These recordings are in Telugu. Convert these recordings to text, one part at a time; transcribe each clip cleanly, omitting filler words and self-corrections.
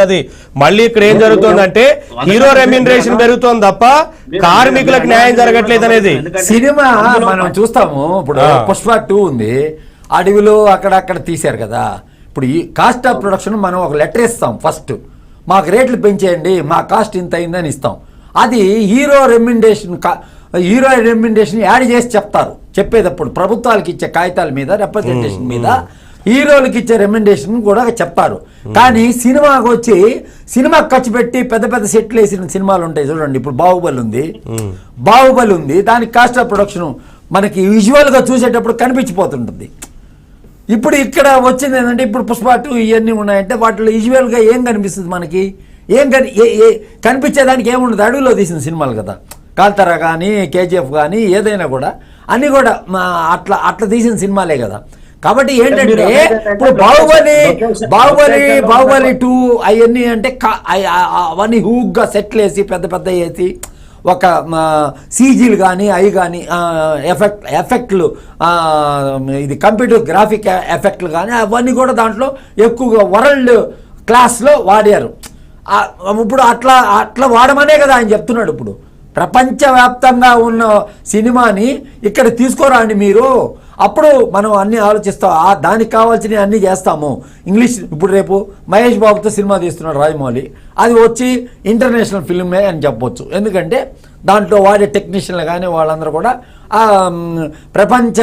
అది మళ్ళీ ఇక్కడ ఏం జరుగుతుందంటే హీరో రెమ్యూనరేషన్ పెరుగుతోంది తప్ప కార్మికులకు న్యాయం జరగట్లేదు అనేది సినిమా మనం చూస్తాము. ఇప్పుడు పుష్ప 2 ఉంది, అడవిలో అక్కడక్కడ తీశారు కదా. ఇప్పుడు ఈ కాస్ట్ ఆఫ్ ప్రొడక్షన్ మనం ఒక లెటర్ ఇస్తాం, ఫస్ట్ మాకు రేట్లు పెంచేయండి, మా కాస్ట్ ఇంత అయిందని ఇస్తాం. అది హీరో రెమ్యూనరేషన్ యాడ్ చేసి చెప్తారు. చెప్పేటప్పుడు ప్రభుత్వాలకు ఇచ్చే కాగితాల మీద రిప్రజెంటేషన్ మీద హీరోలకు ఇచ్చే రెమ్యూనరేషన్ కూడా చెప్తారు. కానీ సినిమాకు వచ్చి సినిమా ఖర్చు పెట్టి పెద్ద పెద్ద సెట్లు వేసిన సినిమాలు ఉంటాయి చూడండి. ఇప్పుడు బాహుబలి ఉంది, దానికి కాస్ట్ ఆఫ్ ప్రొడక్షన్ మనకి విజువల్గా చూసేటప్పుడు కనిపించిపోతుంటుంది. ఇప్పుడు ఇక్కడ వచ్చింది ఏంటంటే, ఇప్పుడు పుష్ప 2 ఇవన్నీ ఉన్నాయంటే వాటిలో విజువల్గా ఏం కనిపిస్తుంది మనకి? కనిపించేదానికి ఏముండదు. అడవిలో తీసిన సినిమాలు కదా, కాల్తారా కానీ కేజీఎఫ్ కానీ ఏదైనా కూడా అన్నీ కూడా అట్లా తీసిన సినిమాలే కదా. కాబట్టి ఏంటంటే ఇప్పుడు బాహుబలి 2 అవన్నీ అంటే అవన్నీ హూగ్గా సెట్లు వేసి పెద్ద పెద్ద వేసి ఒక సీజీలు కానీ అవి కానీ ఎఫెక్ట్లు ఇది కంప్యూటర్ గ్రాఫిక్ ఎఫెక్ట్లు కానీ అవన్నీ కూడా దాంట్లో ఎక్కువగా వరల్డ్ క్లాస్లో వాడారు. ఇప్పుడు అట్లా వాడమనే కదా ఆయన చెప్తున్నాడు. ఇప్పుడు ప్రపంచవ్యాప్తంగా ఉన్న సినిమాని ఇక్కడ తీసుకోరండి మీరు, అప్పుడు మనం అన్నీ ఆలోచిస్తాం, దానికి కావాల్సినవి అన్నీ చేస్తాము. ఇంగ్లీష్ ఇప్పుడు రేపు మహేష్ బాబుతో సినిమా తీస్తున్నాడు రాజమౌళి, అది వచ్చి ఇంటర్నేషనల్ ఫిల్మే అని చెప్పొచ్చు. ఎందుకంటే దాంట్లో వాడే టెక్నీషియన్లు కానీ వాళ్ళందరూ కూడా ప్రపంచ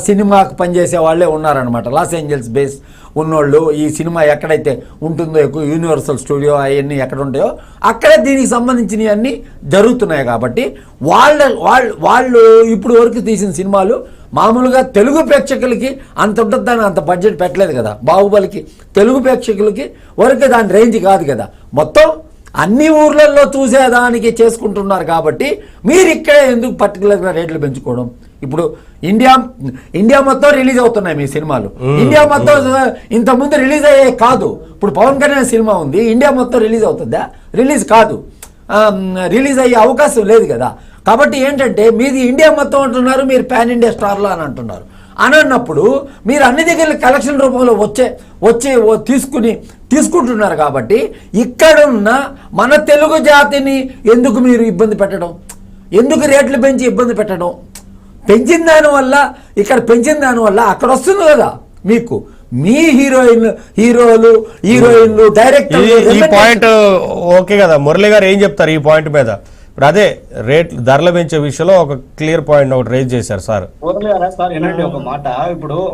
సినిమాకు పనిచేసే వాళ్ళే ఉన్నారనమాట. లాస్ ఏంజల్స్ బేస్ ఉన్నోళ్ళు. ఈ సినిమా ఎక్కడైతే ఉంటుందో ఎక్కువ యూనివర్సల్ స్టూడియో అవన్నీ ఎక్కడ ఉంటాయో అక్కడే దీనికి సంబంధించినవి అన్నీ జరుగుతున్నాయి. కాబట్టి వాళ్ళు ఇప్పుడు వరకు తీసిన సినిమాలు మామూలుగా తెలుగు ప్రేక్షకులకి అంత ఉంటుందని అంత బడ్జెట్ పెట్టలేదు కదా. బాహుబలికి తెలుగు ప్రేక్షకులకి వరకు దాని రేంజ్ కాదు కదా. మొత్తం అన్ని ఊర్లలో చూసేదానికి చేసుకుంటున్నారు. కాబట్టి మీరు ఇక్కడే ఎందుకు పర్టికులర్గా రేట్లు పెంచుకోవడం? ఇప్పుడు ఇండియా మొత్తం రిలీజ్ అవుతున్నాయి మీ సినిమాలు. ఇండియా మొత్తం ఇంతకుముందు రిలీజ్ అయ్యే కాదు. ఇప్పుడు పవన్ కళ్యాణ్ సినిమా ఉంది, ఇండియా మొత్తం రిలీజ్ అవుతుందా? రిలీజ్ కాదు, రిలీజ్ అయ్యే అవకాశం లేదు కదా. కాబట్టి ఏంటంటే మీది ఇండియా మొత్తం అంటున్నారు, మీరు పాన్ ఇండియా స్టార్లో అని అంటున్నారు. అన్నప్పుడు మీరు అన్ని దగ్గర కలెక్షన్ రూపంలో వచ్చే తీసుకుంటున్నారు. కాబట్టి ఇక్కడున్న మన తెలుగు జాతిని ఎందుకు మీరు ఇబ్బంది పెట్టడం? ఎందుకు రేట్లు పెంచి ఇబ్బంది పెట్టడం? పెంచిన దానివల్ల అక్కడ వస్తుంది కదా మీకు మీ హీరోయిన్లు డైరెక్టర్లు. ఈ పాయింట్ ఓకే కదా. మురళి గారు ఏం చెప్తారు ఈ పాయింట్ మీద? ఇప్పుడు అదే రేట్ ధరలు పెంచే విషయంలో ఒక క్లియర్ పాయింట్ ఒకటి రేజ్ చేశారు సార్.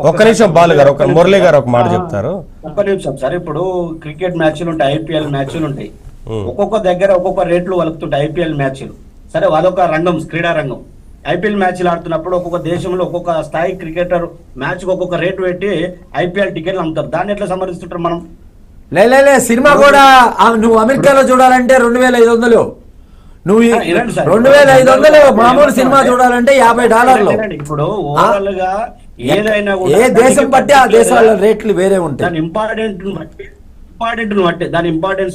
ఒక్క నిమిషం బాలు గారు, మురళి గారు ఒక మాట చెప్తారు. ఒక్క నిమిషం సార్. ఇప్పుడు క్రికెట్ మ్యాచ్లు ఉంటాయి, ఐపీఎల్ మ్యాచ్లు ఉంటాయి. ఒక్కొక్క దగ్గర ఒక్కొక్క రేట్లు వలుకుతుంటాయి ఐపీఎల్ మ్యాచ్లు. సరే, అదొక రంగం, క్రీడా రంగం. ఐపీఎల్ మ్యాచ్లు ఆడుతున్నప్పుడు ఒక్కొక్క దేశంలో ఒక్కొక్క స్థాయి క్రికెటర్ మ్యాచ్ ఒక్కొక్క రేటు పెట్టి ఐపీఎల్ టికెట్లు అమ్ముతారు. దాన్ని ఎట్లా సమర్థిస్తుంటారు మనం? లే సినిమా కూడా నువ్వు అమెరికాలో చూడాలంటే 2500, నువ్వు 2500 మామూలు సినిమా చూడాలంటే $50. ఇప్పుడు ఓవరాల్ గా ఏదైనా ఏ దేశం బట్టి ఆ దేశాల రేట్లు వేరే ఉంటాయి. దాని ఇంపార్టెంట్ బట్టి దాని ఇంపార్టెన్స్